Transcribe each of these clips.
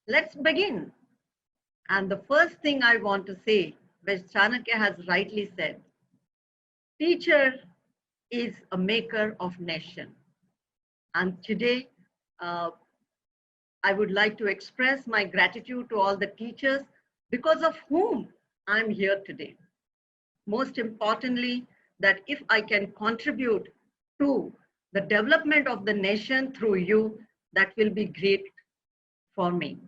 Let's begin. And the first thing I want to say, which Chanakya has rightly said, teacher is a maker of nation. And today, I would like to express my gratitude to all the teachers because of whom I'm here today. Most importantly, that if I can contribute to the development of the nation through you, that will be great for me.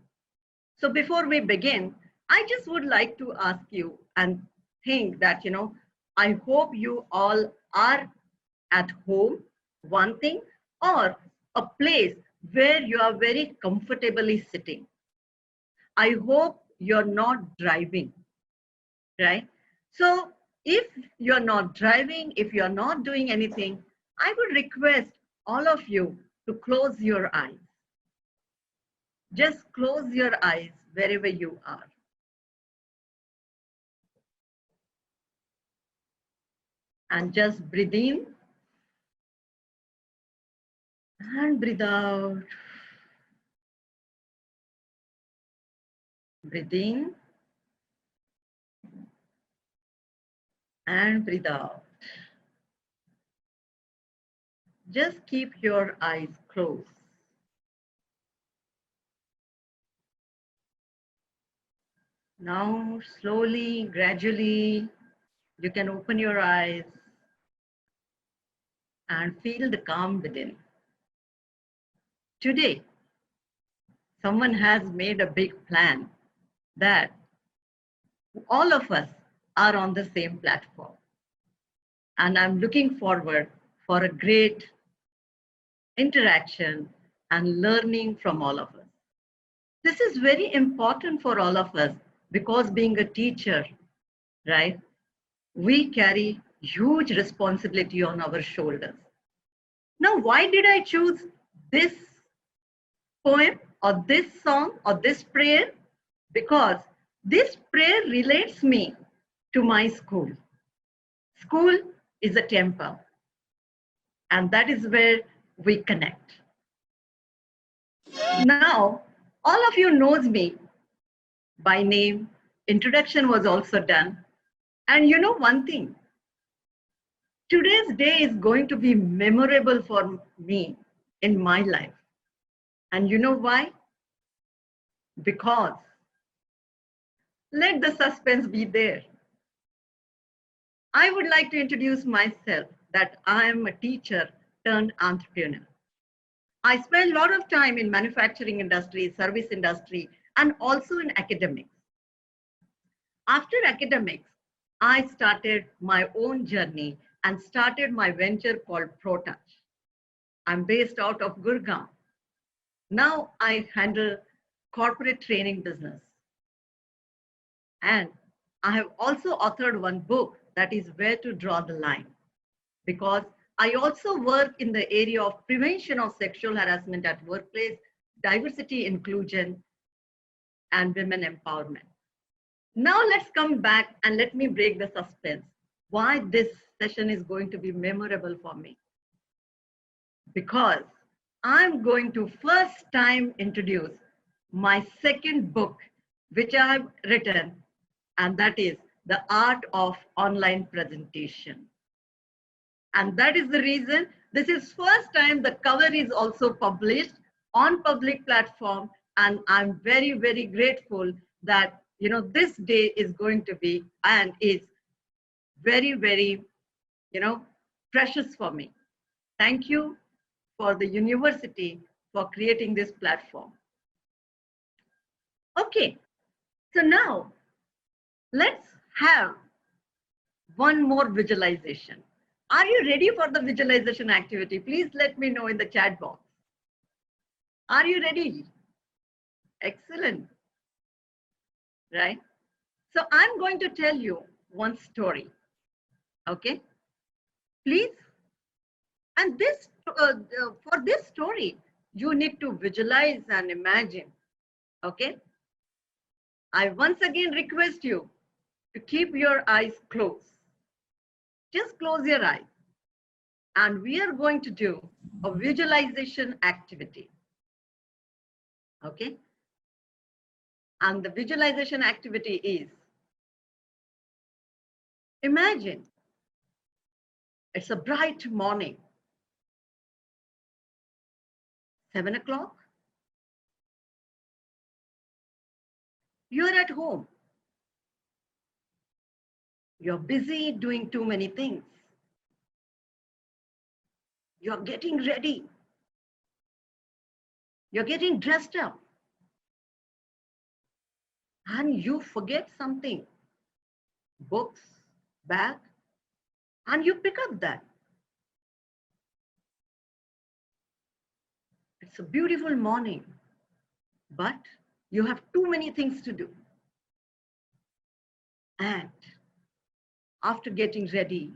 So before we begin, I just would like to ask you and think that, I hope you all are at home, one thing, or a place where you are very comfortably sitting. I hope you're not driving, right? So if you're not driving, if you're not doing anything, I would request all of you to close your eyes. Just close your eyes wherever you are. And just breathe in and breathe out. Breathe in and breathe out. Just keep your eyes closed. Now, slowly, gradually, you can open your eyes and feel the calm within. Today, someone has made a big plan that all of us are on the same platform. And I'm looking forward for a great interaction and learning from all of us. This is very important for all of us because being a teacher, right, we carry huge responsibility on our shoulders. Now, why did I choose this poem or this song or this prayer? Because this prayer relates me to my school. School is a temple, and that is where we connect. Now, all of you knows me by name. Introduction was also done. And you know one thing, today's day is going to be memorable for me in my life. And you know why? Because let the suspense be there. I would like to introduce myself that I am a teacher turned entrepreneur. I spend a lot of time in manufacturing industry, service industry, and also in academics. After academics, I started my own journey and started my venture called ProTouch. I'm based out of Gurgaon. Now I handle corporate training business. And I have also authored one book that is Where to Draw the Line, because I also work in the area of prevention of sexual harassment at workplace, diversity, inclusion, and women empowerment. Now let's come back and let me break the suspense. Why this session is going to be memorable for me? Because I'm going to first time introduce my second book, which I have written, and that is The Art of Online Presentation. And that is the reason this is first time the cover is also published on public platform. And I'm very, very grateful that, this day is going to be and is very, very, precious for me. Thank you for the university for creating this platform. Okay, so now let's have one more visualization. Are you ready for the visualization activity? Please let me know in the chat box. Are you ready? Excellent. Right? So I'm going to tell you one story. Okay? Please. And this, for this story, you need to visualize and imagine. Okay? I once again request you to keep your eyes closed. Just close your eyes. And we are going to do a visualization activity. Okay? And the visualization activity is, imagine it's a bright morning, 7 o'clock. You're at home. You're busy doing too many things. You're getting ready. You're getting dressed up. And you forget something, books, bag, and you pick up that. It's a beautiful morning, but you have too many things to do. And after getting ready,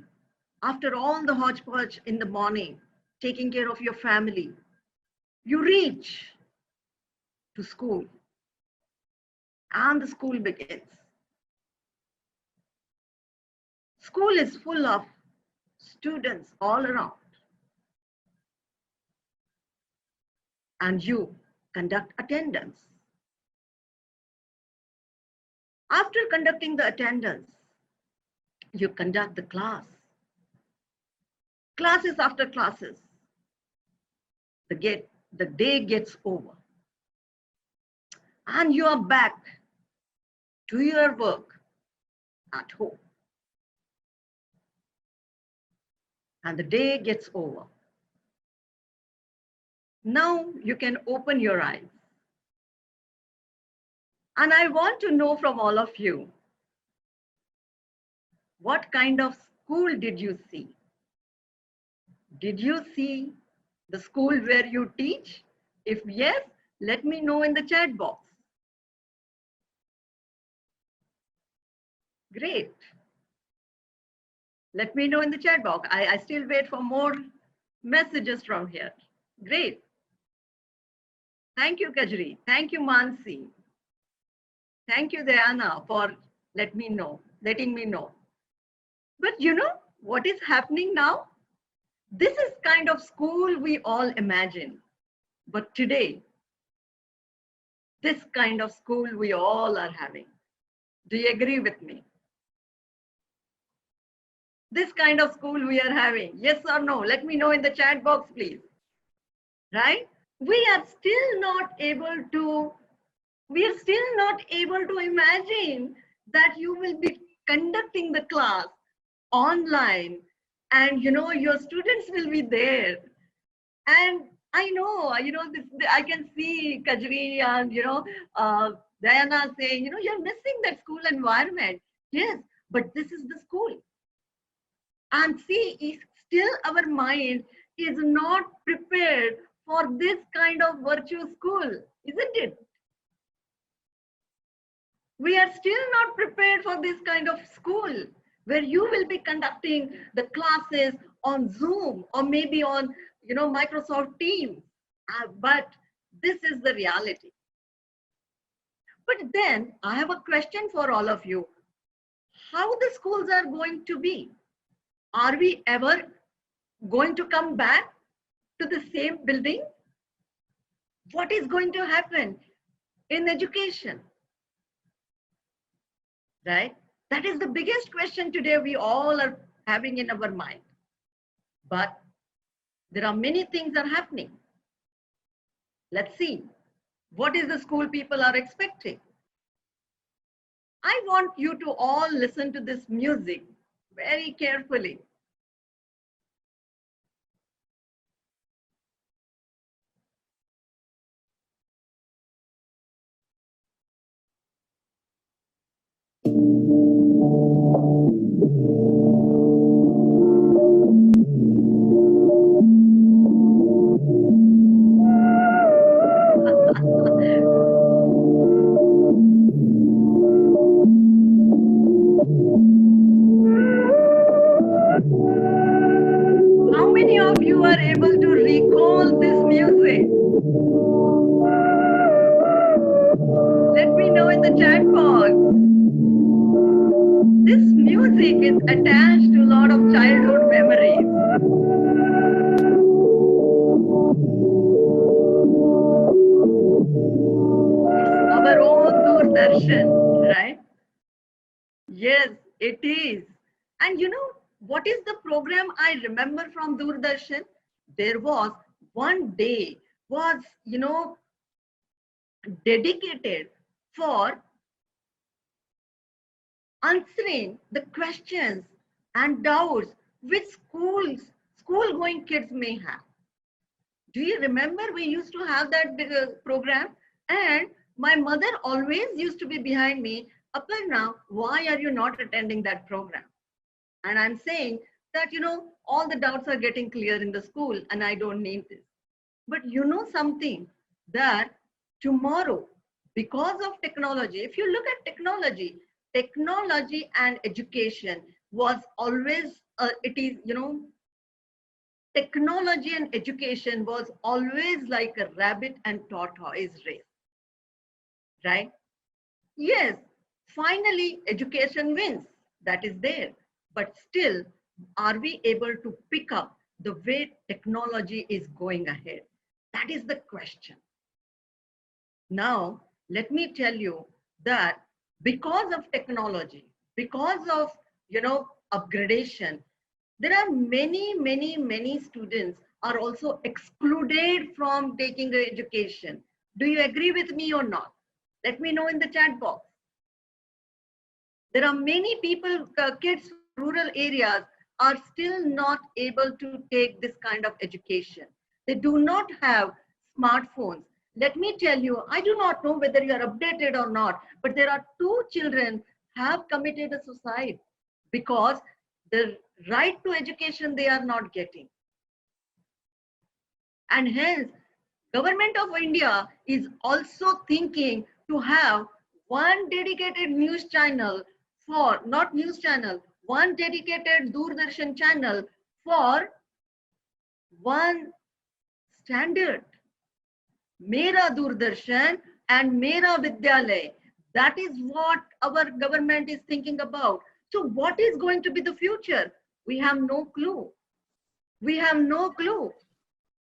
after all the hodgepodge in the morning, taking care of your family, you reach to school and the school begins. School is full of students all around. And you conduct attendance. After conducting the attendance, you conduct the class. Classes after classes. The day gets over. And you are back to your work at home. And the day gets over. Now you can open your eyes. And I want to know from all of you, what kind of school did you see? Did you see the school where you teach? If yes, let me know in the chat box. Great. Let me know in the chat box. I still wait for more messages from here. Great. Thank you, Kajri. Thank you, Mansi. Thank you, Diana, for letting me know. But you know what is happening now? This is kind of school we all imagine. But today, this kind of school we all are having. Do you agree with me? This kind of school we are having. Yes or no? Let me know in the chat box, please. Right? We are still not able to imagine that you will be conducting the class online and your students will be there. And I know I can see Kajri and Diana saying, you're missing that school environment. Yes, but this is the school. And see, still our mind is not prepared for this kind of virtual school, isn't it? We are still not prepared for this kind of school where you will be conducting the classes on Zoom or maybe on Microsoft Teams. But this is the reality. But then I have a question for all of you. How the schools are going to be? Are we ever going to come back to the same building? What is going to happen in education? Right? That is the biggest question today we all are having in our mind. But there are many things are happening. Let's see. What is the school people are expecting? I want you to all listen to this music very carefully. How many of you are able to recall this music? Let me know in the chat box. This music is attached to a lot of childhood memories. It's our own Doordarshan. It is. And you know, what is the program I remember from Doordarshan? There was one day was, dedicated for answering the questions and doubts which school going kids may have. Do you remember we used to have that program? And my mother always used to be behind me, Aparna, why are you not attending that program? And I'm saying that, all the doubts are getting clear in the school and I don't need this. But you know something, that tomorrow, because of technology, if you look at technology and education was always, it is, technology and education was always like a rabbit and tortoise race, right? Yes, finally education wins, that is there. But still, are we able to pick up the way technology is going ahead? That is the question. Now, let me tell you that because of technology, because of, upgradation, there are many students are also excluded from taking the education. Do you agree with me or not? Let me know in the chat box. There are many people, kids from rural areas are still not able to take this kind of education. They do not have smartphones. Let me tell you, I do not know whether you are updated or not, but there are 2 children have committed a suicide because the right to education they are not getting. And hence, Government of India is also thinking to have one dedicated news channel for, not news channel, one dedicated Doordarshan channel for one standard. Mera Doordarshan and Mera Vidyalay. That is what our government is thinking about. So what is going to be the future? We have no clue. We have no clue.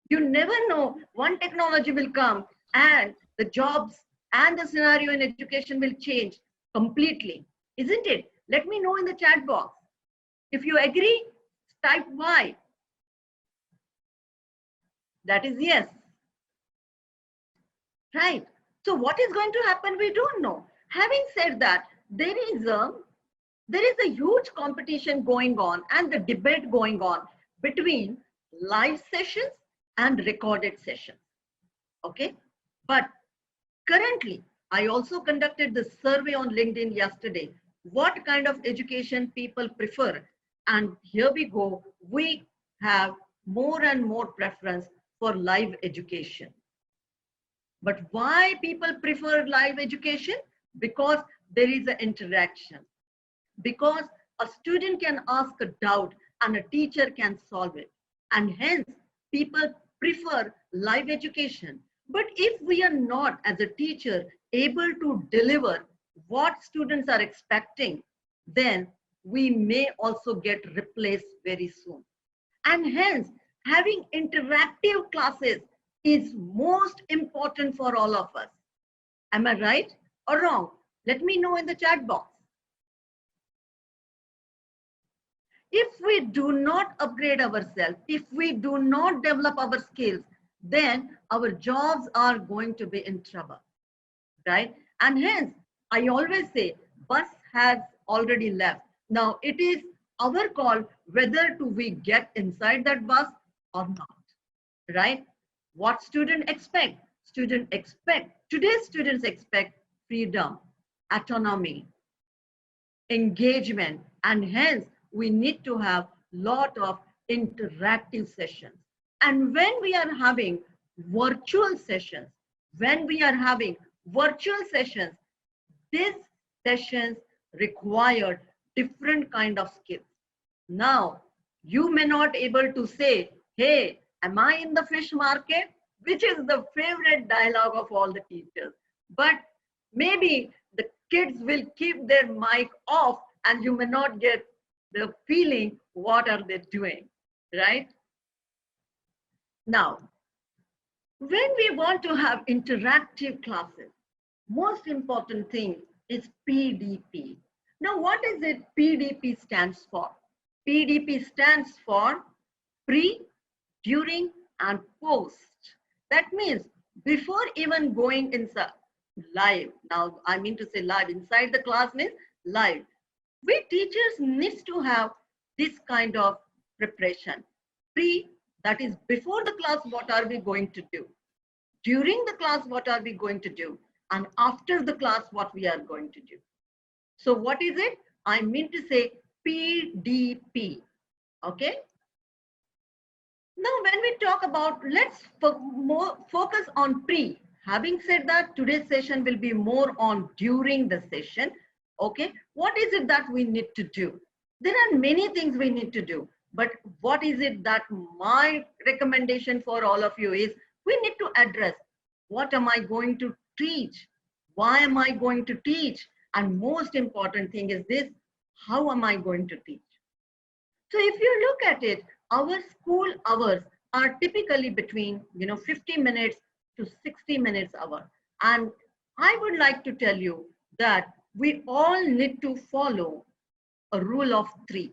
You never know, one technology will come and the jobs and the scenario in education will change completely, isn't it? Let me know in the chat box. If you agree, type Y. That is yes. Right. So what is going to happen? We don't know. Having said that, there is a huge competition going on and the debate going on between live sessions and recorded sessions. Okay. But currently, I also conducted the survey on LinkedIn yesterday. What kind of education people prefer? And here we go. We have more and more preference for live education. But why people prefer live education? Because there is an interaction. Because a student can ask a doubt and a teacher can solve it. And hence, people prefer live education. But if we are not, as a teacher, able to deliver what students are expecting, then we may also get replaced very soon. And hence, having interactive classes is most important for all of us. Am I right or wrong? Let me know in the chat box. If we do not upgrade ourselves, if we do not develop our skills, then our jobs are going to be in trouble, right? And hence, I always say, bus has already left. Now it is our call whether to we get inside that bus or not, right? What students expect? Today's students expect freedom, autonomy, engagement, and hence we need to have lot of interactive sessions. And when we are having virtual sessions, these sessions require different kind of skills. Now, you may not able to say, hey, am I in the fish market? Which is the favorite dialogue of all the teachers. But maybe the kids will keep their mic off and you may not get the feeling what are they doing, right? Now, when we want to have interactive classes, most important thing is PDP. Now, what is it PDP stands for? PDP stands for pre, during, and post. That means before even going inside live. Now, I mean to say live. Inside the class means live. We teachers need to have this kind of preparation. Pre, that is before the class, what are we going to do? During the class, what are we going to do? And after the class, what we are going to do. So what is it? I mean to say PDP. Okay. Now, when we talk about, let's focus on pre. Having said that, today's session will be more on during the session. Okay. What is it that we need to do? There are many things we need to do. But what is it that my recommendation for all of you is, we need to address, what am I going to teach? Why am I going to teach? And most important thing is this, how am I going to teach? So if you look at it, our school hours are typically between 50 minutes to 60 minutes hour. And I would like to tell you that we all need to follow a rule of 3.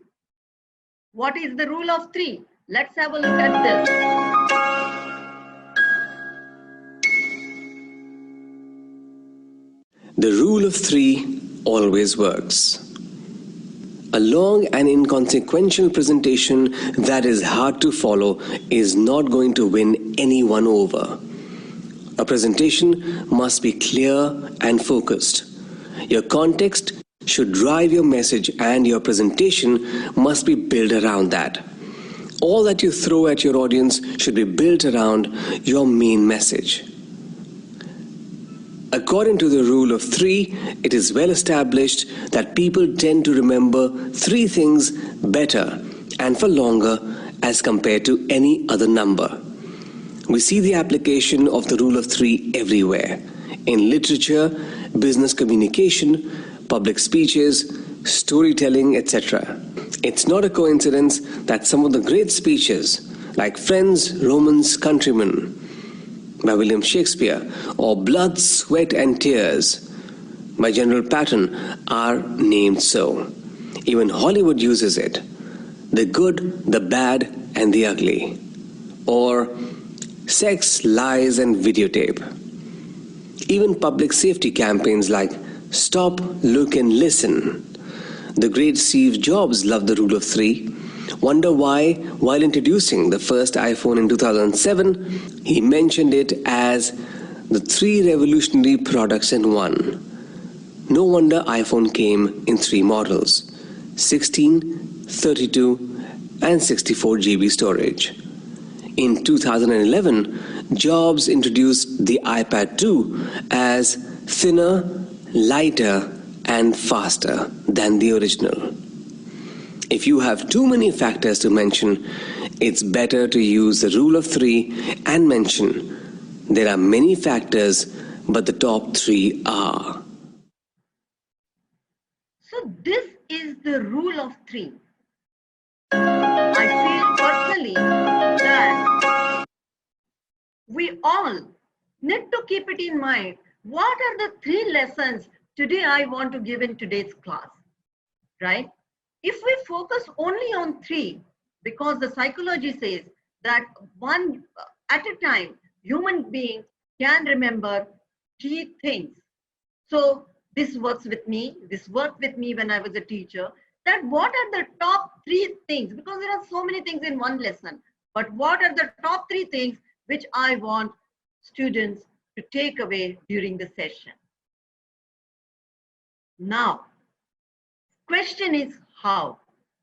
What is the rule of 3? Let's have a look at this. The rule of 3 always works. A long and inconsequential presentation that is hard to follow is not going to win anyone over. A presentation must be clear and focused. Your context should drive your message, and your presentation must be built around that. All that you throw at your audience should be built around your main message. According to the rule of 3, it is well established that people tend to remember 3 things better and for longer as compared to any other number. We see the application of the rule of 3 everywhere, in literature, business communication, public speeches, storytelling, etc. It's not a coincidence that some of the great speeches, like Friends, Romans, Countrymen, by William Shakespeare, or Blood, Sweat and Tears by General Patton, are named so. Even Hollywood uses it. The good, the bad and the ugly. Or Sex, Lies and Videotape. Even public safety campaigns like Stop, Look and Listen. The great Steve Jobs loved the rule of 3. Wonder why, while introducing the first iPhone in 2007, he mentioned it as the 3 revolutionary products in one. No wonder iPhone came in 3 models: 16, 32 and 64 GB storage. In 2011, Jobs introduced the iPad 2 as thinner, lighter and faster than the original. If you have too many factors to mention, it's better to use the rule of 3 and mention there are many factors, but the top 3 are. So this is the rule of 3. I feel personally that we all need to keep it in mind. What are the 3 lessons today I want to give in today's class, right? If we focus only on 3, because the psychology says that one at a time, human being can remember 3 things. So this works with me. This worked with me when I was a teacher. That what are the top 3 things? Because there are so many things in one lesson. But what are the top 3 things which I want students to take away during the session? Now, question is how?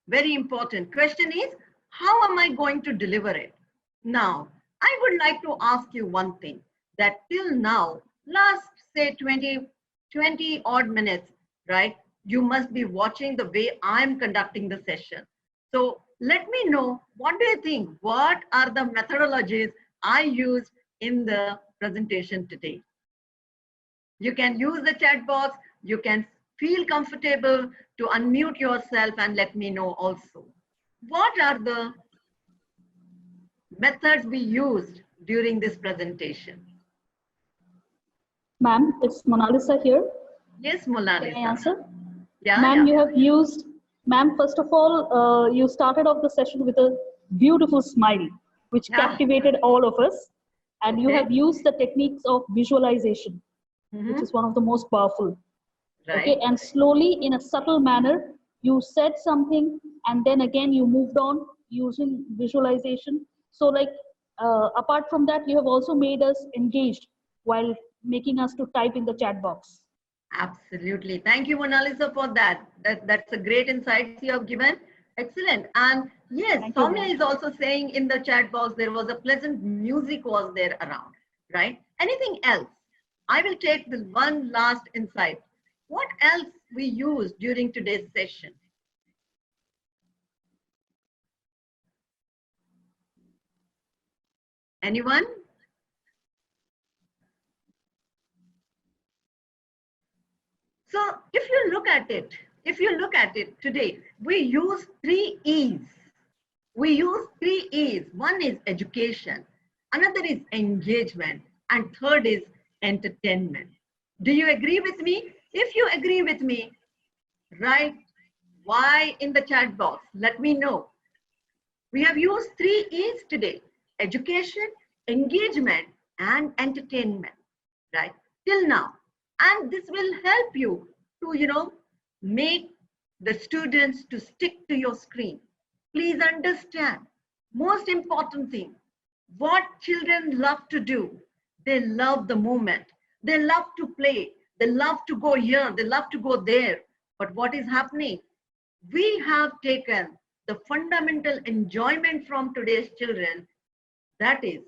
Very important. Question is, how am I going to deliver it? Now, I would like to ask you one thing, that till now, last say 20 odd minutes, right? You must be watching the way I'm conducting the session. So let me know, what do you think? What are the methodologies I used in the presentation today? You can use the chat box. You can feel comfortable to unmute yourself and let me know also. What are the methods we used during this presentation? Ma'am, it's Mona Lisa here. Yes, Mona Lisa. Can I answer? Yeah, Ma'am, yeah. you have used, ma'am, first of all, you started off the session with a beautiful smile, which Yeah. captivated all of us. And you have Okay. used the techniques of visualization, which is one of the most powerful. Okay, Right. and slowly, in a subtle manner, you said something, and then again you moved on using visualization. So, like, apart from that, you have also made us engaged while making us to type in the chat box. Absolutely. Thank you, Mona Lisa, for that. That's a great insights you have given. Excellent. And yes, Thank you, Soumya ma'am. is also saying in the chat box there was a pleasant music was there around, right? Anything else? I will take the one last insight. What else we used during today's session? Anyone? So if you look at it today, we use three E's. We use three E's. One is education, another is engagement, and third is entertainment. Do you agree with me? If you agree with me, write why in the chat box. Let me know. We have used three E's today: education, engagement, and entertainment, right? Till now. And this will help you to, make the students to stick to your screen. Please understand, most important thing, what children love to do, they love the moment. They love to play. They love to go here. They love to go there. But what is happening? We have taken the fundamental enjoyment from today's children, that is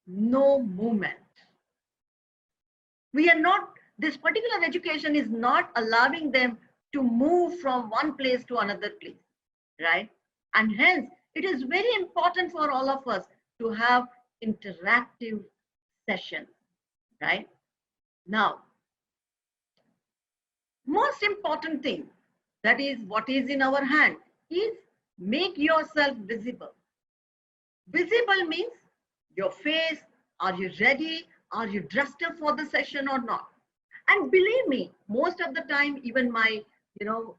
no movement. We are not, this particular education is not allowing them to move from one place to another place, right? And hence, it is very important for all of us to have interactive sessions, right? Now, most important thing, that is what is in our hand, is make yourself visible. Visible means your face, are you ready? Are you dressed up for the session or not? And believe me, most of the time, even you know,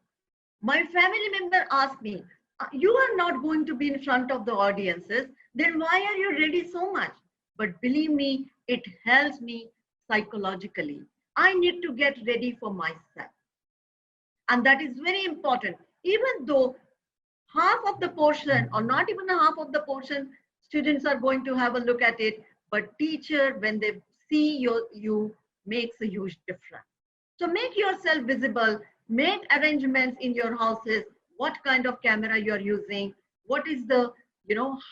my family member asked me, you are not going to be in front of the audiences, then why are you ready so much? But believe me, it helps me psychologically. I need to get ready for myself. And that is very important. Even though half of the portion or not even half of the portion, students are going to have a look at it, but teacher, when they see you makes a huge difference. So make yourself visible, make arrangements in your houses, what kind of camera you're using, what is the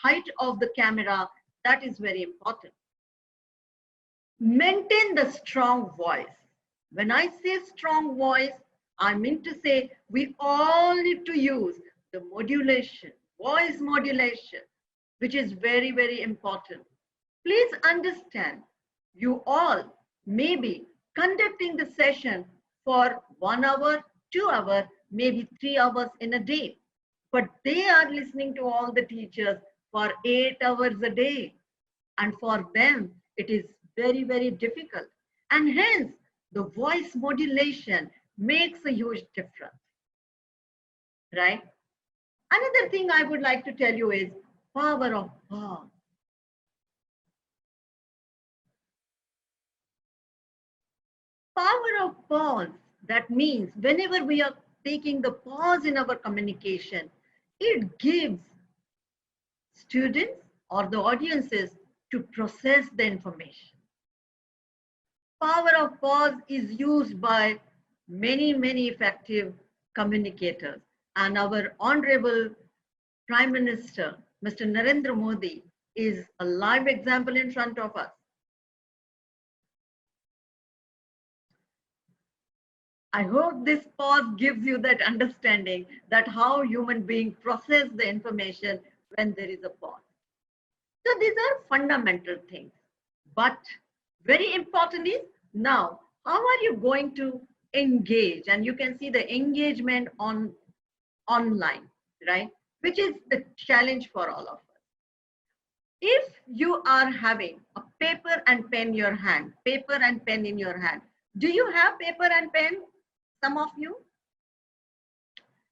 height of the camera, that is very important. Maintain the strong voice. When I say strong voice, I mean to say we all need to use the modulation, voice modulation, which is very, very important. Please understand, you all may be conducting the session for 1 hour, 2 hours, maybe 3 hours in a day, but they are listening to all the teachers for 8 hours a day. And for them, it is very, very difficult. And hence, the voice modulation makes a huge difference, right? Another thing I would like to tell you is power of pause. Power of pause, that means whenever we are taking the pause in our communication, it gives students or the audiences to process the information. Power of pause is used by many, many effective communicators. And our Honorable Prime Minister, Mr. Narendra Modi, is a live example in front of us. I hope this pause gives you that understanding that how human beings process the information when there is a pause. So these are fundamental things. But very important is now, how are you going to engage? And you can see the engagement online, right? Which is the challenge for all of us. If you are having a paper and pen in your hand, paper and pen in your hand, do you have paper and pen? Some of you?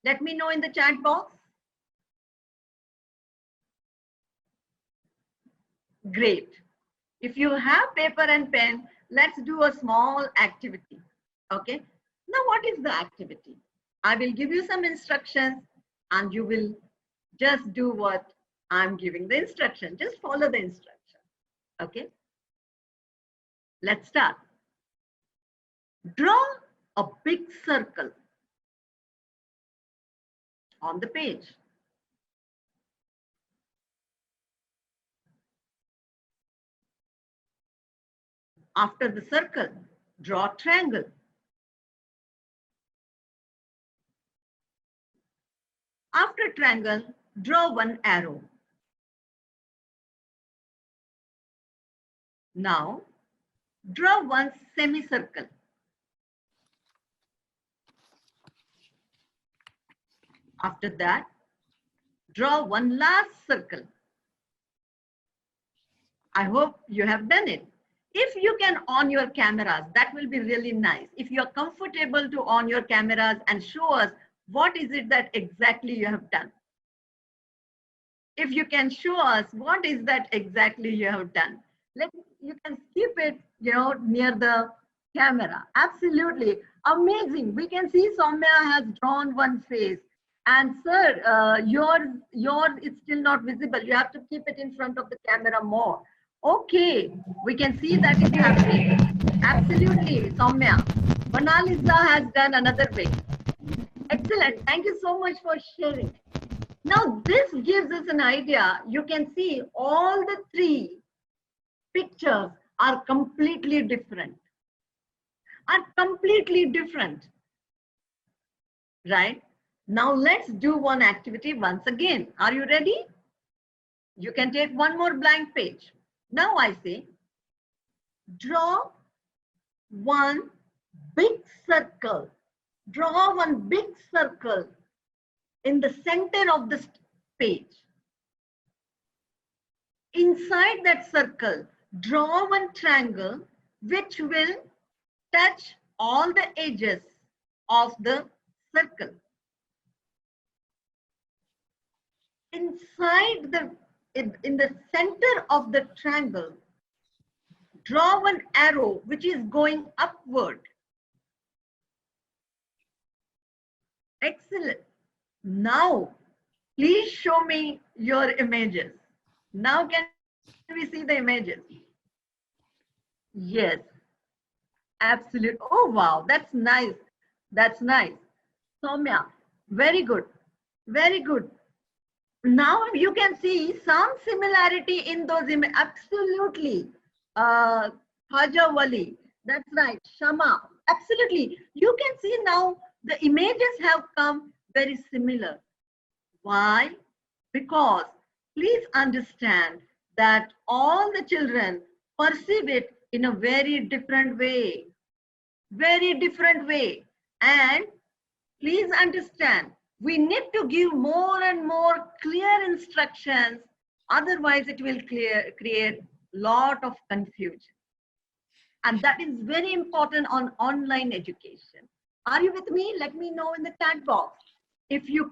Let me know in the chat box. Great. If you have paper and pen, let's do a small activity. Okay. Now, what is the activity? I will give you some instructions and you will just do what I'm giving the instruction. Just follow the instruction. Okay. Let's start. Draw a big circle on the page. After the circle, draw a triangle. After triangle, draw one arrow. Now, draw one semicircle. After that, draw one last circle. I hope you have done it. If you can on your cameras, that will be really nice. If you are comfortable to on your cameras and show us what is it that exactly you have done. If you can show us what is that exactly you have done. You can keep it, near the camera. Absolutely amazing. We can see Soumya has drawn one face. And sir, yours is still not visible. You have to keep it in front of the camera more. Okay, we can see that it's happening. Absolutely, Soumya. Monalisa has done another way. Excellent. Thank you so much for sharing. Now, this gives us an idea. You can see all the three pictures are completely different. Right? Now, let's do one activity once again. Are you ready? You can take one more blank page. Now I say, draw one big circle. Draw one big circle in the center of this page. Inside that circle, draw one triangle which will touch all the edges of the circle. Inside in the center of the triangle, draw one arrow which is going upward. Excellent. Now, please show me your images. Now can we see the images? Yes, absolutely. Oh, wow, that's nice. That's nice. Soumya, very good. Very good. Now you can see some similarity in those images. Absolutely. Haja Wali, that's right. Shama, absolutely. You can see now the images have come very similar. Why? Because please understand that all the children perceive it in a very different way. Very different way. And please understand, we need to give more and more clear instructions. Otherwise, it will create lot of confusion. And that is very important on online education. Are you with me? Let me know in the chat box. If you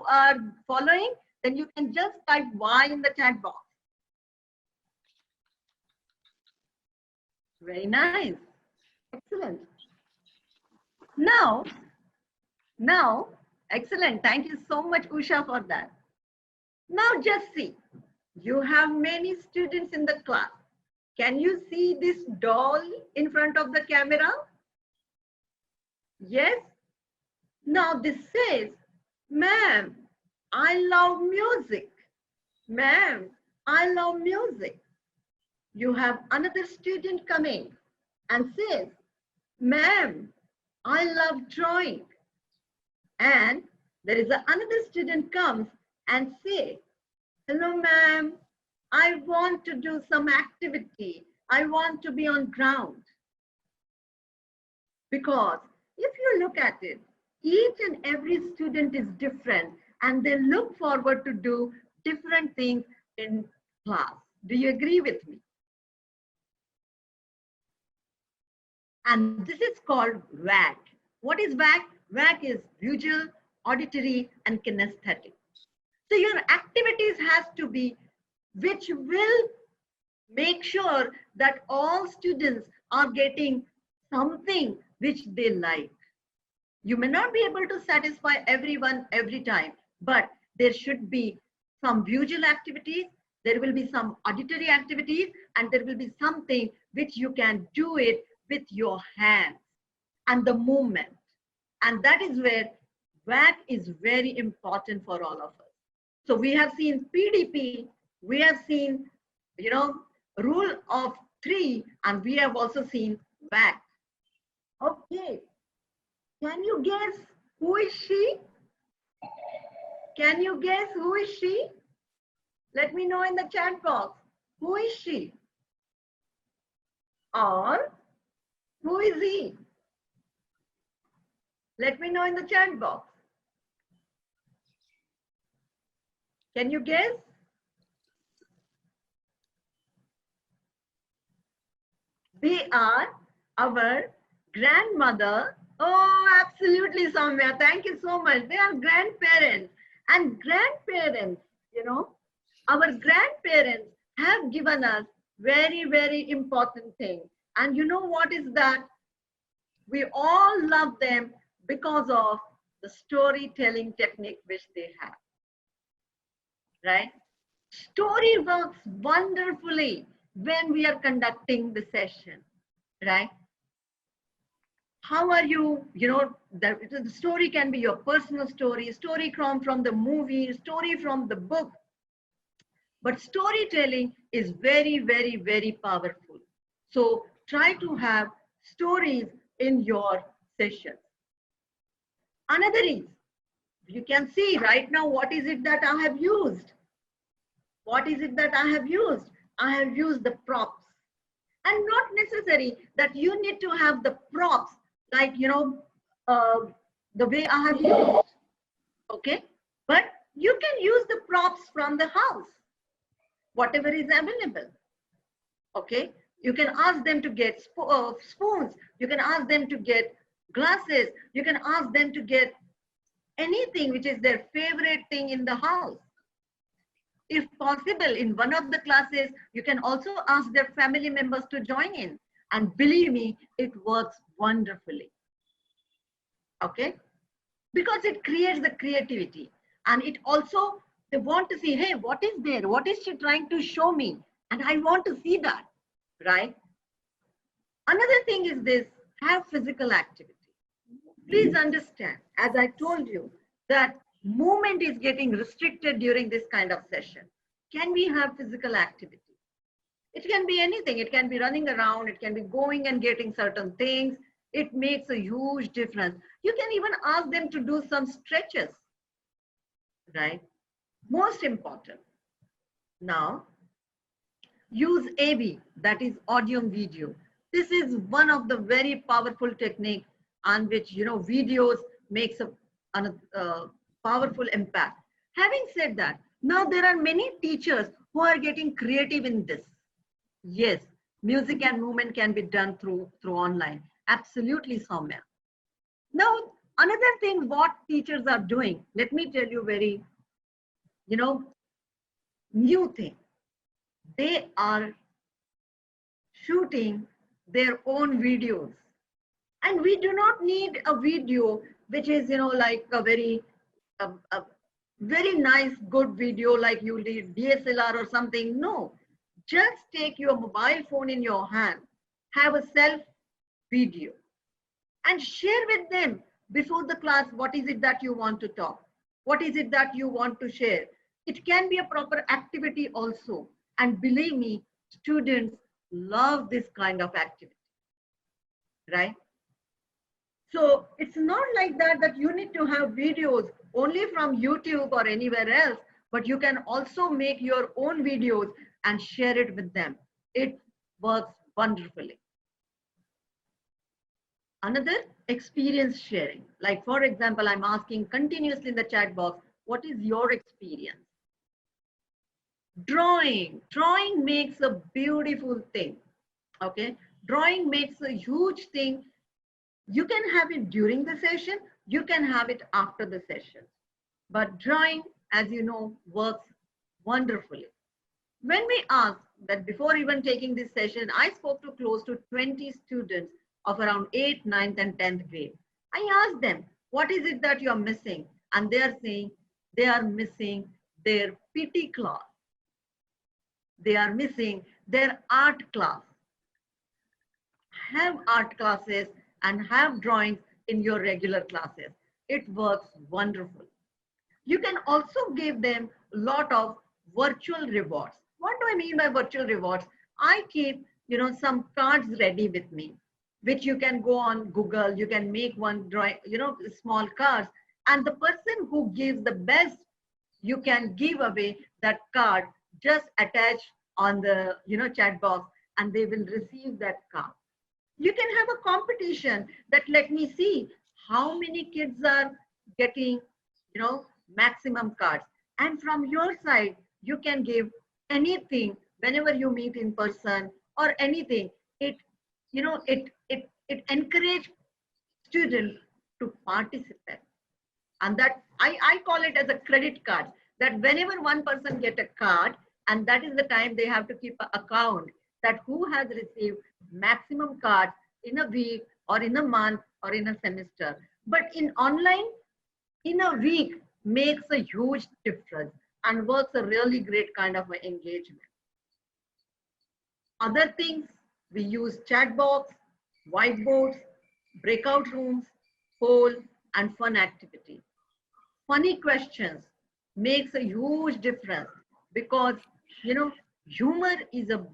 are following, then you can just type Y in the chat box. Very nice. Excellent. Now, excellent. Thank you so much, Usha, for that. Now just see, you have many students in the class. Can you see this doll in front of the camera? Yes? Now this says, ma'am, I love music. Ma'am, I love music. You have another student coming and says, ma'am, I love drawing. And there is another student comes and say, hello, ma'am, I want to do some activity. I want to be on ground. Because if you look at it, each and every student is different and they look forward to do different things in class. Do you agree with me? And this is called WAC. What is WAC? WAC is visual auditory, and kinesthetic. So your activities has to be which will make sure that all students are getting something which they like. You may not be able to satisfy everyone every time, but there should be some visual activities, there will be some auditory activities, and there will be something which you can do it with your hands and the movement. And that is where WAC is very important for all of us. So we have seen PDP, we have seen, rule of 3, and we have also seen WAC. Okay, can you guess who is she? Can you guess who is she? Let me know in the chat box. Who is she? Or who is he? Let me know in the chat box. Can you guess? They are our grandmother. Oh, absolutely, Soumya. Thank you so much. They are grandparents. And grandparents, our grandparents have given us very, very important thing. And you know what is that? We all love them because of the storytelling technique which they have. Right? Story works wonderfully when we are conducting the session, right? How are you, the story can be your personal story from the movie, story from the book. But storytelling is very, very, very powerful. So try to have stories in your sessions. Another is, you can see right now, what is it that I have used? What is it that I have used? I have used the props. And not necessary that you need to have the props like, the way I have used, okay? But you can use the props from the house, whatever is available, okay? You can ask them to get spoons, you can ask them to get glasses, you can ask them to get anything which is their favorite thing in the house. If possible, in one of the classes, you can also ask their family members to join in. And believe me, it works wonderfully. Okay? Because it creates the creativity. And it also, they want to see, hey, what is there? What is she trying to show me? And I want to see that, right? Another thing is this, have physical activity. Please understand, as I told you, that movement is getting restricted during this kind of session. Can we have physical activity? It can be anything. It can be running around. It can be going and getting certain things. It makes a huge difference. You can even ask them to do some stretches, right? Most important. Now, use AV, that is audio and video. This is one of the very powerful techniques on which, videos makes a powerful impact. Having said that, now there are many teachers who are getting creative in this. Yes, music and movement can be done through online. Absolutely, Soumya. Now, another thing what teachers are doing, let me tell you very, new thing. They are shooting their own videos. And we do not need a video which is, like a very nice, good video like you need DSLR or something. No, just take your mobile phone in your hand, have a self video and share with them before the class. What is it that you want to talk? What is it that you want to share? It can be a proper activity also. And believe me, students love this kind of activity, right? So it's not like that you need to have videos only from YouTube or anywhere else, but you can also make your own videos and share it with them. It works wonderfully. Another, experience sharing. Like, for example, I'm asking continuously in the chat box, what is your experience? Drawing makes a beautiful thing, okay? Drawing makes a huge thing. You can have it during the session, you can have it after the session. But drawing, as you know, works wonderfully. When we asked that before even taking this session, I spoke to close to 20 students of around 8th, 9th and 10th grade. I asked them, what is it that you're missing? And they are saying they are missing their PT class. They are missing their art class. Have art classes and have drawings in your regular classes. It works wonderful. You can also give them a lot of virtual rewards. What do I mean by virtual rewards? I keep, some cards ready with me, which you can go on Google, you can make one drawing, small cards, and the person who gives the best, you can give away that card, just attach on the, chat box, and they will receive that card. You can have a competition that let me see how many kids are getting, maximum cards. And from your side, you can give anything whenever you meet in person or anything. It encourages students to participate. And that I call it as a credit card, that whenever one person get a card, and that is the time they have to keep an account that who has received maximum cards in a week or in a month or in a semester. But in online, in a week makes a huge difference and works a really great kind of engagement. Other things, we use chat box, whiteboards, breakout rooms, poll, and fun activities. Funny questions makes a huge difference because, humor is an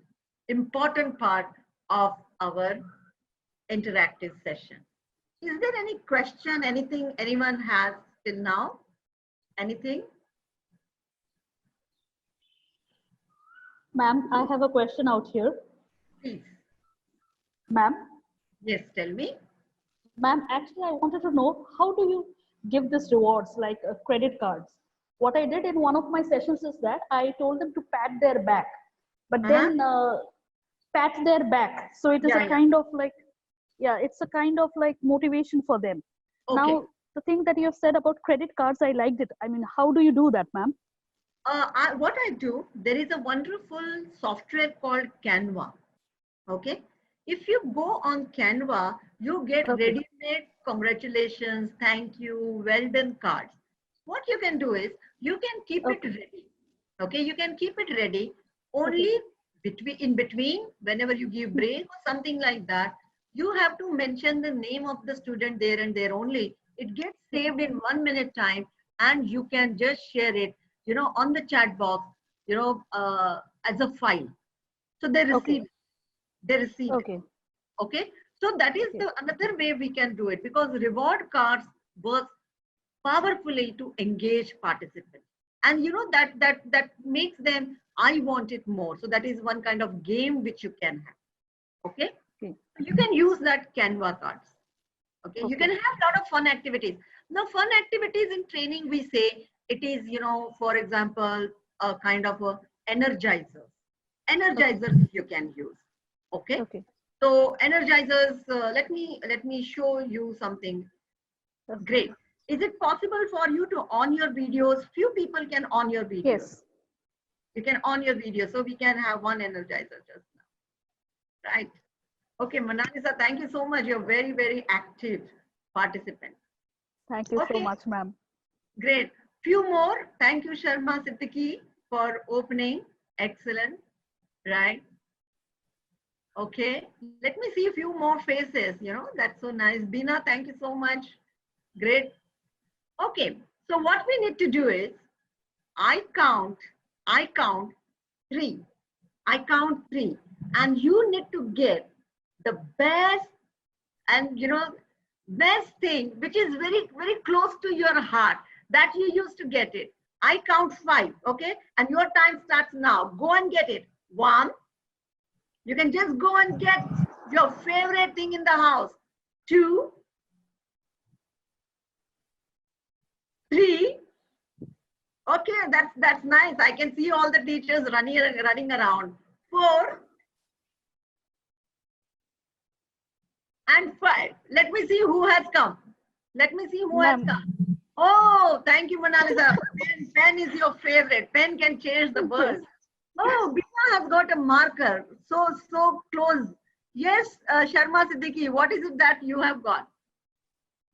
important part of our interactive session. Is there any question, anything anyone has till now? Anything? Ma'am, I have a question out here. Please. Ma'am? Yes, tell me. Ma'am, actually, I wanted to know, how do you give this rewards like credit cards? What I did in one of my sessions is that I told them to pat their back, but then pat their back. So it is kind of like, it's a kind of like motivation for them. Okay. Now, the thing that you have said about credit cards, I liked it. I mean, how do you do that, ma'am? What I do, there is a wonderful software called Canva. Okay. If you go on Canva, you get ready-made congratulations, thank you, well done cards. What you can do is you can keep it ready. Okay. You can keep it ready only in between, whenever you give break or something like that, you have to mention the name of the student there and there only. It gets saved in 1 minute time and you can just share it, on the chat box, as a file. So they receive it. They receive it. Okay. So that is another way we can do it, because reward cards work powerfully to engage participants. And that makes them, I want it more. So that is one kind of game which you can have. Okay. You can use that Canva cards. Okay. You can have a lot of fun activities. Now, fun activities in training, we say it is, for example, a kind of a energizer. Energizers you can use. Okay. So energizers, let me show you something. Great. Is it possible for you to on your videos? Few people can on your videos. Yes. You can on your video, so we can have one energizer just now. Right. Okay, Manalisa, thank you so much. You're very, very active participant. Thank you so much, ma'am. Great. Few more. Thank you, Sharma Siddiqui, for opening. Excellent. Right. Okay. Let me see a few more faces. That's so nice. Bina, thank you so much. Great. Okay. So what we need to do is, I count 3. I count 3. And you need to get the best and, best thing, which is very, very close to your heart, that you used to get it. I count 5. Okay. And your time starts now. Go and get it. 1. You can just go and get your favorite thing in the house. 2. 3. Okay, that's nice. I can see all the teachers running around. 4. And 5. Let me see who has come. Let me see who has Ma'am. come. Oh, thank you, Monalisa. Pen is your favorite. Pen can change the world. Oh, Bina has got a marker. So close. Yes, Sharma Siddiqui, what is it that you have got?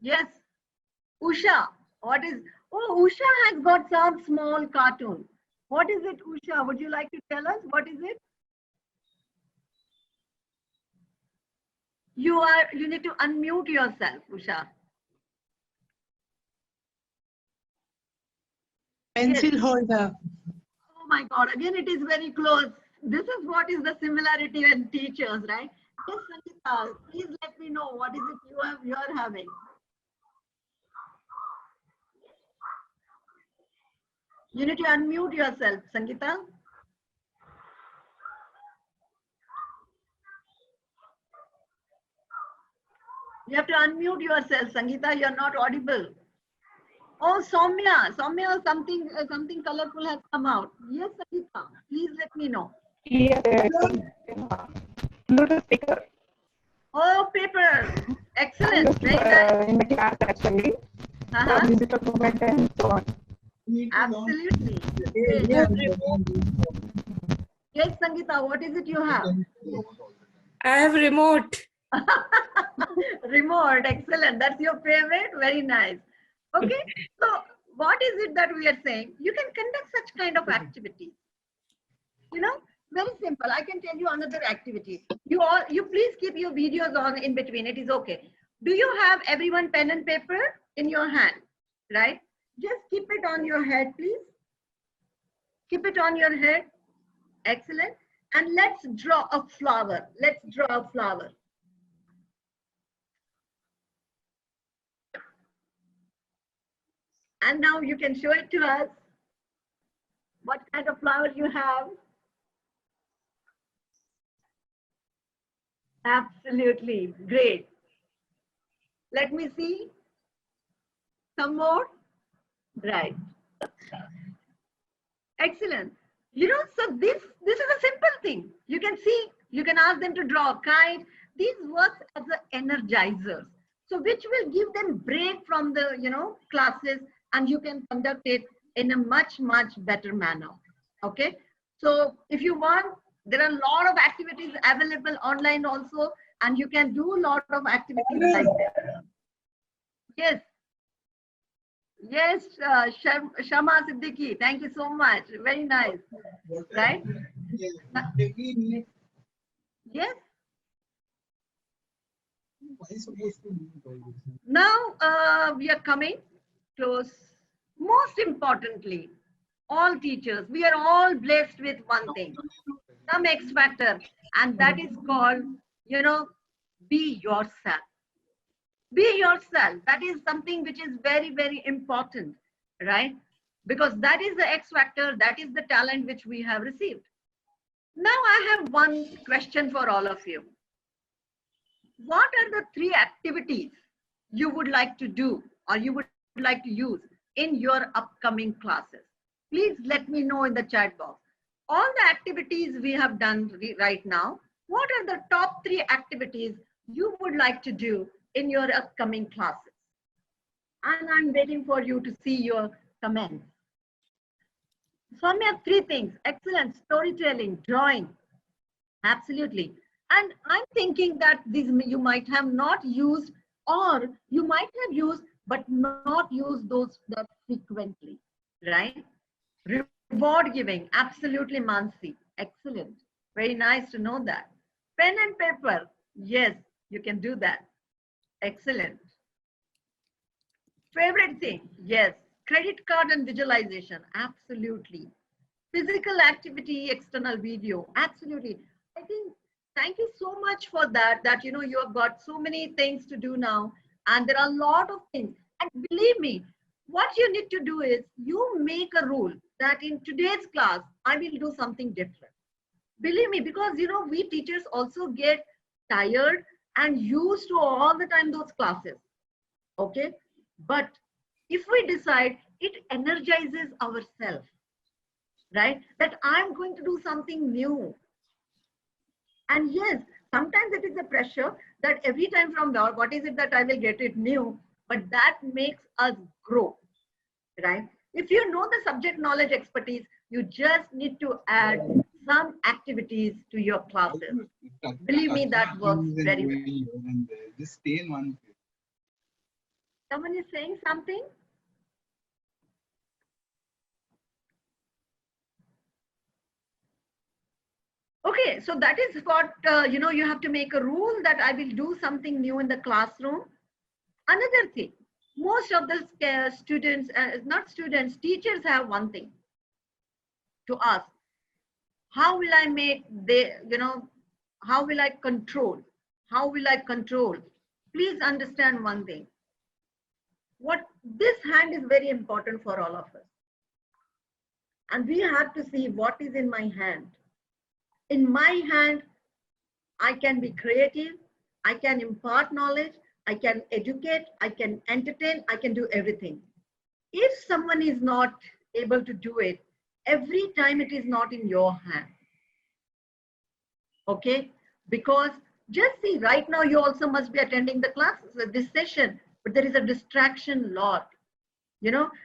Yes, Usha. What is? Oh, Usha has got some small cartoon. What is it, Usha? Would you like to tell us? What is it? You need to unmute yourself, Usha. Pencil holder. Oh my God, again it is very close. This is what is the similarity in teachers, right? Yes, Sangeeta, please let me know what is it you are having. You need to unmute yourself, Sangeeta. You have to unmute yourself, Sangeeta. You're not audible. Oh, Soumya, something colorful has come out. Yes, Sangeeta, please let me know. Yes, Bluetooth speaker. Oh, paper. Excellent. Very nice. In the class actually. Uh-huh. Digital movement and so on. Absolutely. Yes, Sangeeta, what is it you have? I have remote. Remote, excellent. That's your favorite? Very nice. Okay, so what is it that we are saying? You can conduct such kind of activities. You know, very simple. I can tell you another activity. You please keep your videos on in between. It is okay. Do you have everyone pen and paper in your hand? Right? Just keep it on your head, please. Keep it on your head. Excellent. And let's draw a flower. Let's draw a flower. And now you can show it to us. What kind of flower you have? Absolutely, great. Let me see. Some more. Right. Excellent. You know, so this is a simple thing. You can see, you can ask them to draw a kite. These work as an energizers. So which will give them break from the, classes, and you can conduct it in a much, much better manner. Okay. So if you want, there are a lot of activities available online also, and you can do a lot of activities like that. Yes. Yes, Shama Siddiqui, thank you so much. Very nice. Right? Yes. Now we are coming close. Most importantly, all teachers, we are all blessed with one thing, some X factor, and that is called, be yourself. Be yourself. That is something which is very, very important, right? Because that is the X factor, that is the talent which we have received. Now I have one question for all of you. What are the 3 activities you would like to do or you would like to use in your upcoming classes? Please let me know in the chat box. All the activities we have done right now, what are the top 3 activities you would like to do in your upcoming classes? And I'm waiting for you to see your comments. So we have 3 things. Excellent. Storytelling, drawing. Absolutely. And I'm thinking that these you might have not used, or you might have used, but not used those that frequently, right? Reward giving. Absolutely, Mansi. Excellent. Very nice to know that. Pen and paper. Yes, you can do that. Excellent. Favorite thing? Yes. Credit card and visualization. Absolutely. Physical activity, external video. Absolutely. I think, thank you so much for that, you have got so many things to do now. And there are a lot of things. And believe me, what you need to do is you make a rule that in today's class, I will do something different. Believe me, because, we teachers also get tired and used to all the time those classes. Okay. But if we decide, it energizes ourselves, right? That I'm going to do something new. And yes, sometimes it is a pressure that every time from now, what is it that I will get it new? but that makes us grow, right? If you know the subject knowledge expertise, you just need to add some activities to your classes. Believe me, that works very well. Just stay in one place. Someone is saying something? Okay, so that is what, you have to make a rule that I will do something new in the classroom. Another thing, most of the students, not students, teachers have one thing to ask. How will I make how will I control? How will I control? Please understand one thing. This hand is very important for all of us. And we have to see what is in my hand. In my hand, I can be creative, I can impart knowledge, I can educate, I can entertain, I can do everything. If someone is not able to do it, every time it is not in your hand. Okay? Because just see, right now you also must be attending the classes, this session, but there is a distraction lot,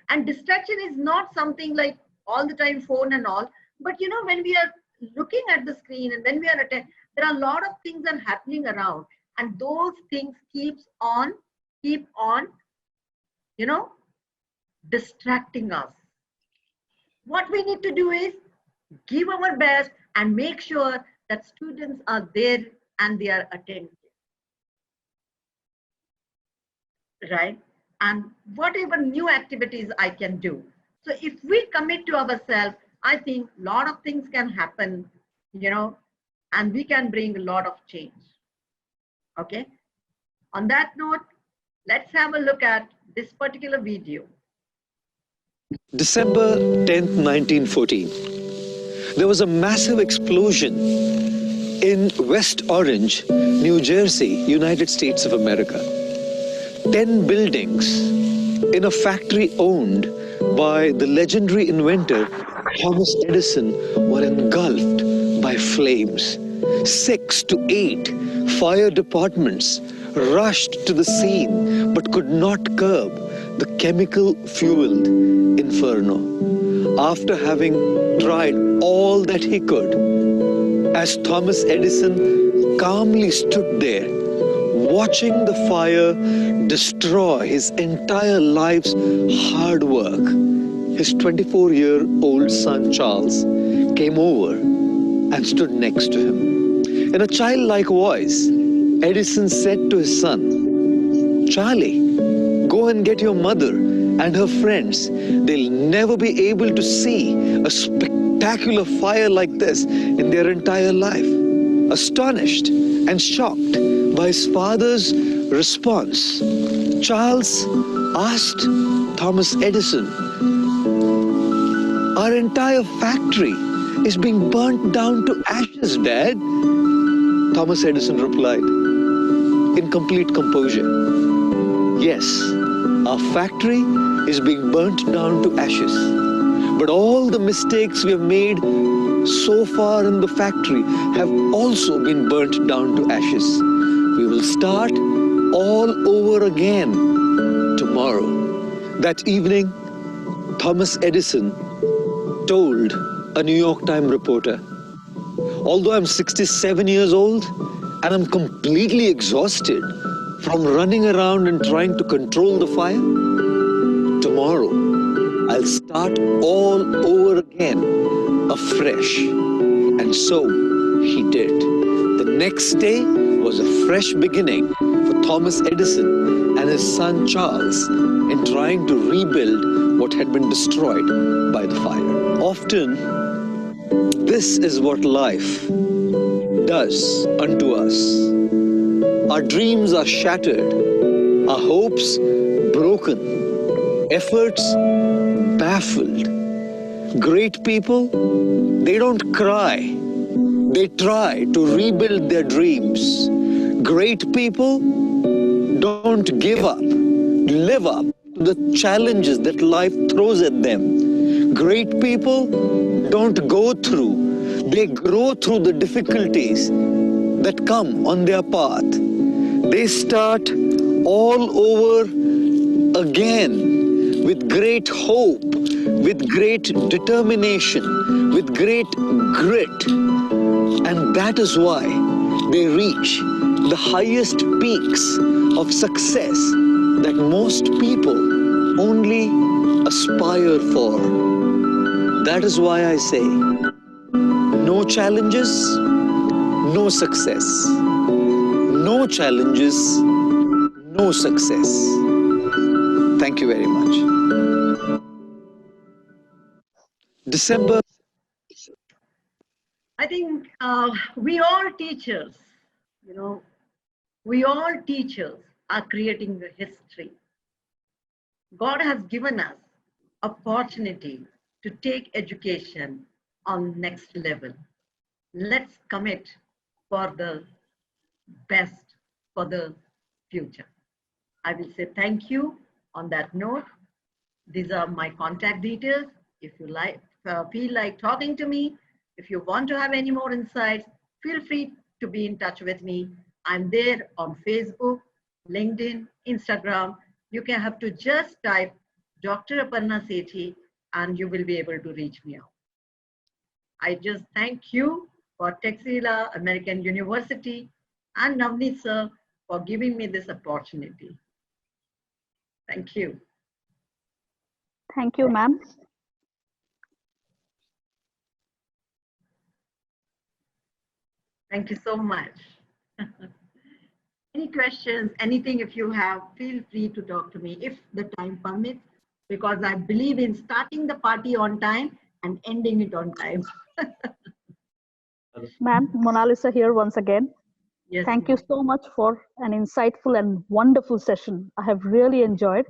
and distraction is not something like all the time phone and all, but when we are looking at the screen and when we are attending, there are a lot of things that are happening around, and those things keep on, distracting us. What we need to do is give our best and make sure that students are there and they are attentive, right? And whatever new activities I can do. So if we commit to ourselves, I think a lot of things can happen, and we can bring a lot of change. Okay. On that note, let's have a look at this particular video. December 10th, 1914. There was a massive explosion in West Orange, New Jersey, United States of America. 10 buildings in a factory owned by the legendary inventor Thomas Edison were engulfed by flames. 6 to 8 fire departments rushed to the scene but could not curb the chemical-fueled inferno. After having tried all that he could, as Thomas Edison calmly stood there, watching the fire destroy his entire life's hard work, his 24-year-old son Charles came over and stood next to him. In a childlike voice, Edison said to his son, "Charlie, go and get your mother and her friends. They'll never be able to see a spectacular fire like this in their entire life." Astonished and shocked by his father's response, Charles asked Thomas Edison, "Our entire factory is being burnt down to ashes, Dad." Thomas Edison replied in complete composure, "Yes, our factory is being burnt down to ashes. But all the mistakes we have made so far in the factory have also been burnt down to ashes. We will start all over again tomorrow." That evening, Thomas Edison told a New York Times reporter, "Although I'm 67 years old and I'm completely exhausted from running around and trying to control the fire, tomorrow I'll start all over again, afresh." And so he did. The next day was a fresh beginning for Thomas Edison and his son Charles in trying to rebuild what had been destroyed by the fire. Often, this is what life does unto us. Our dreams are shattered, our hopes broken, efforts baffled. Great people, they don't cry. They try to rebuild their dreams. Great people don't give up, live up to the challenges that life throws at them. Great people don't go through, they grow through the difficulties that come on their path. They start all over again with great hope, with great determination, with great grit. And that is why they reach the highest peaks of success that most people only aspire for. That is why I say, no challenges, no success. No challenges, no success. Thank you very much. December. I think we all teachers, we all teachers are creating the history. God has given us opportunity to take education on next level. Let's commit for the best for the future. I will say thank you on that note. These are my contact details. If you feel like talking to me, if you want to have any more insights, feel free to be in touch with me. I'm there on Facebook, LinkedIn, Instagram. You can have to just type Dr. Aparna Sethi and you will be able to reach me out. I just thank you for Texila American University and Navneet sir for giving me this opportunity. Thank you. Thank you, ma'am. Thank you so much. Any questions, anything if you have, feel free to talk to me if the time permits, because I believe in starting the party on time and ending it on time. Ma'am, Mona Lisa here once again. Yes, Thank you so much for an insightful and wonderful session. I have really enjoyed.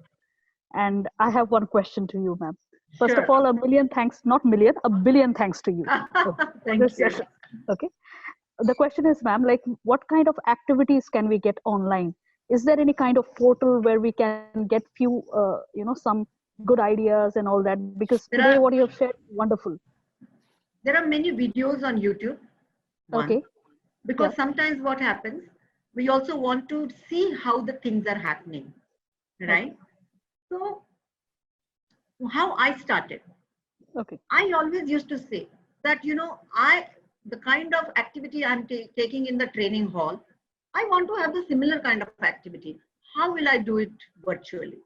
And I have one question to you, ma'am. First of all, a million thanks, not million, a billion thanks to you for this session. Okay. The question is, ma'am, like what kind of activities can we get online? Is there any kind of portal where we can get few, some good ideas and all that? Because today what you have shared, wonderful. There are many videos on YouTube. Okay. Because sometimes what happens, we also want to see how the things are happening, right? Okay. So how I started. Okay. I always used to say that, the kind of activity I'm taking in the training hall, I want to have the similar kind of activity. How will I do it virtually?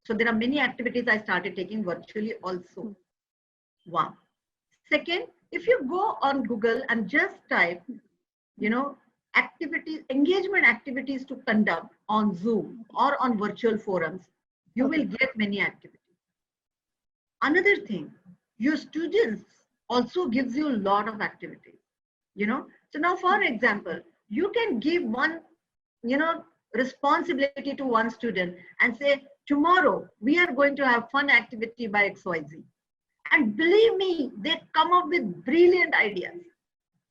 So there are many activities I started taking virtually also. One. Second, if you go on Google and just type, activities, engagement activities to conduct on Zoom or on virtual forums, you will get many activities. Another thing, your students also gives you a lot of activities, So now, for example, you can give one, responsibility to one student and say, tomorrow we are going to have fun activity by XYZ. And believe me, they come up with brilliant ideas,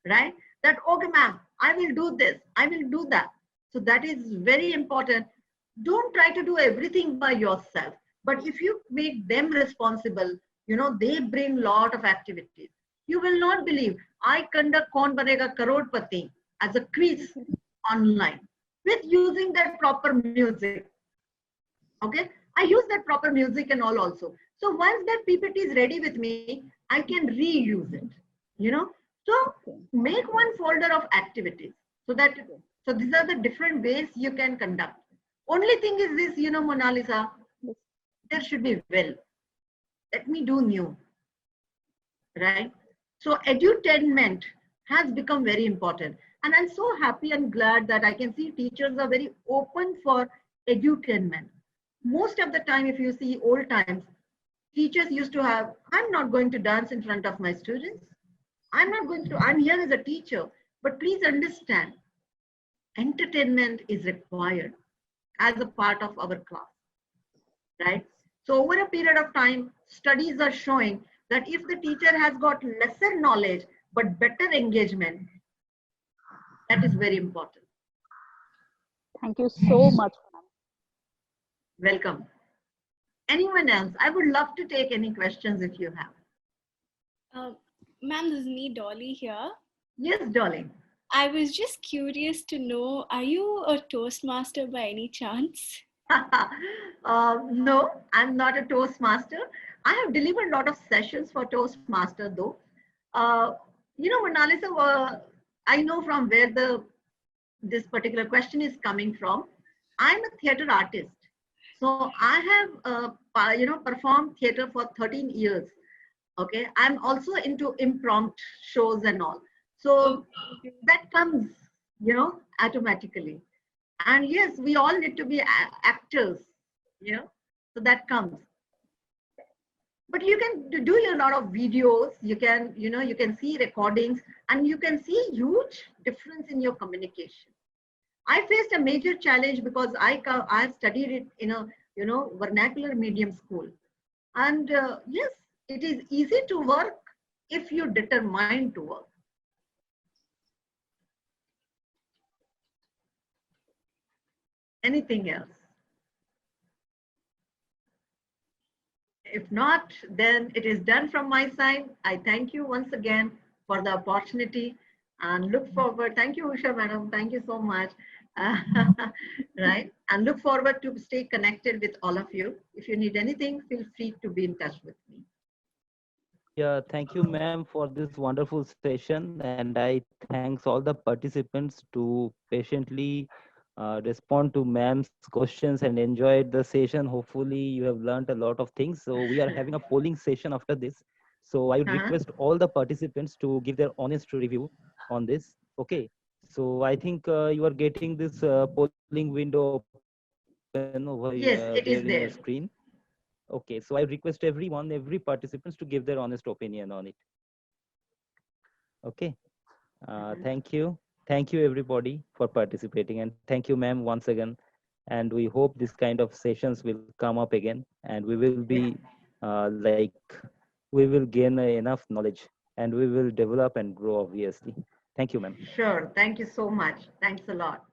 right? That, okay, ma'am, I will do this, I will do that. So that is very important. Don't try to do everything by yourself. But if you make them responsible, they bring a lot of activities. You will not believe, I conduct Kaun Banega Karodpati as a quiz online with using that proper music. Okay, I use that proper music and all also. So once that PPT is ready with me, I can reuse it, So make one folder of activities so these are the different ways you can conduct. Only thing is this, Mona Lisa, there should be let me do new, right? So edutainment has become very important. And I'm so happy and glad that I can see teachers are very open for edutainment. Most of the time, if you see old times, teachers used to have, I'm not going to dance in front of my students. I'm here as a teacher, but please understand, entertainment is required as a part of our class, right? So over a period of time, studies are showing that if the teacher has got lesser knowledge, but better engagement, that is very important. Thank you so much. Welcome. Anyone else? I would love to take any questions if you have. Ma'am, this is me, Dolly here. Yes, darling. I was just curious to know, are you a Toastmaster by any chance? No, I'm not a Toastmaster. I have delivered a lot of sessions for Toastmaster though. Uh, Monalisa, I know from where this particular question is coming from. I'm a theater artist. So I have, performed theater for 13 years. Okay. I'm also into impromptu shows and all. So that comes, automatically. And yes, we all need to be actors, so that comes. But you can do a lot of videos, you can see recordings, and you can see huge difference in your communication. I faced a major challenge because I've studied it in a vernacular medium school. And yes, it is easy to work if you determine to work. Anything else? If not, then it is done from my side. I thank you once again for the opportunity and look forward. Thank you, Usha madam. Thank you so much. Right. And look forward to stay connected with all of you. If you need anything, feel free to be in touch with me. Yeah, thank you, ma'am, for this wonderful session. And I thanks all the participants to patiently respond to ma'am's questions and enjoyed the session. Hopefully, you have learned a lot of things. So we are having a polling session after this. So I would Uh-huh. request all the participants to give their honest review on this. Okay. So I think you are getting this polling window open over there in your Yes, screen. it is there. Okay, so I request every participants to give their honest opinion on it. Okay, thank you. Thank you everybody for participating, and thank you ma'am once again. And we hope this kind of sessions will come up again, and we will Yeah. be like, we will gain enough knowledge, and we will develop and grow, obviously. Thank you, ma'am. Sure. Thank you so much. Thanks a lot.